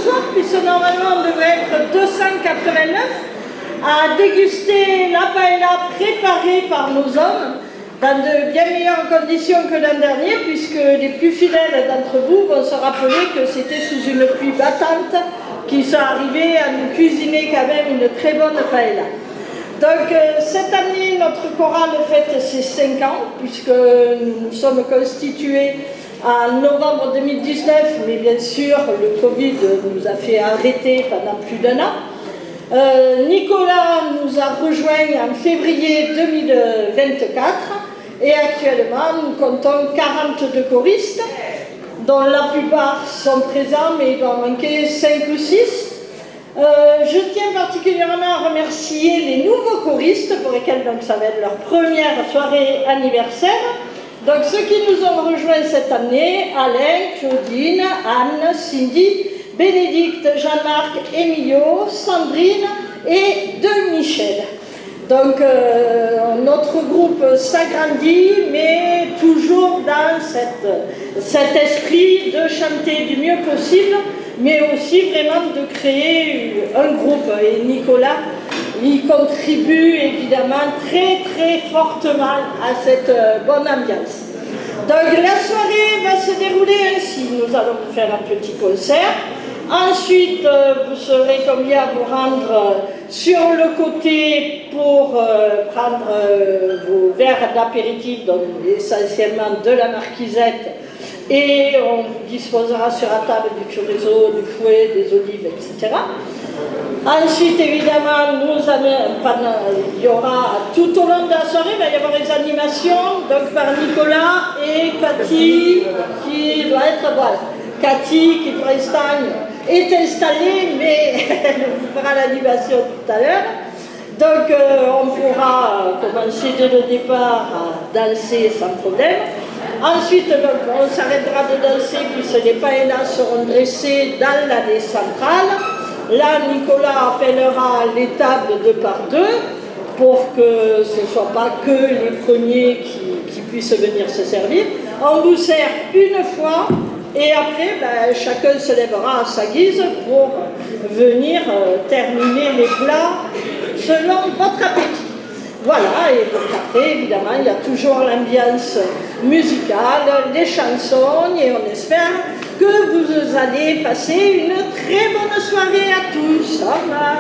soir, puisque normalement on devrait être 289 à déguster la paella préparée par nos hommes dans de bien meilleures conditions que l'an dernier, puisque les plus fidèles d'entre vous vont se rappeler que c'était sous une pluie battante qu'ils sont arrivés à nous cuisiner quand même une très bonne paella. Donc cette année, notre chorale fête ses 5 ans, puisque nous sommes constitués en novembre 2019, mais bien sûr le Covid nous a fait arrêter pendant plus d'1 an. Nicolas nous a rejoints en février 2024 et actuellement nous comptons 42 choristes, dont la plupart sont présents, mais il doit manquer 5 ou 6. Je tiens particulièrement à remercier les nouveaux choristes pour lesquels donc, ça va être leur première soirée anniversaire. Donc ceux qui nous ont rejoints cette année, Alain, Claudine, Anne, Cindy, Bénédicte, Jean-Marc, Emilio, Sandrine et de Michel. Donc notre groupe s'agrandit, mais toujours dans cet esprit de chanter du mieux possible, mais aussi vraiment de créer un groupe. Et Nicolas y contribue évidemment très fortement à cette bonne ambiance. Donc la soirée va se dérouler ainsi. Nous allons faire un petit concert. Ensuite, vous serez combien à vous rendre sur le côté pour prendre vos verres d'apéritif, donc essentiellement de la marquisette, et on disposera sur la table du chorizo, du fouet, des olives, etc. Ensuite, évidemment, il y aura tout au long de la soirée, il va y avoir des animations donc par Nicolas et Cathy, qui doit être voilà. Cathy, qui pour l'instant est installée, mais elle vous fera l'animation tout à l'heure. Donc on pourra commencer dès le départ à danser sans problème. Ensuite, donc, on s'arrêtera de danser puisque les paellas seront dressées dans l'allée centrale. Là, Nicolas appellera les tables 2 par 2 pour que ce ne soit pas que les premiers qui puissent venir se servir. On vous sert une fois. Et après, chacun se lèvera à sa guise pour venir terminer les plats selon votre appétit. Voilà, et donc après, évidemment, il y a toujours l'ambiance musicale, les chansons, et on espère que vous allez passer une très bonne soirée à tous. Au revoir.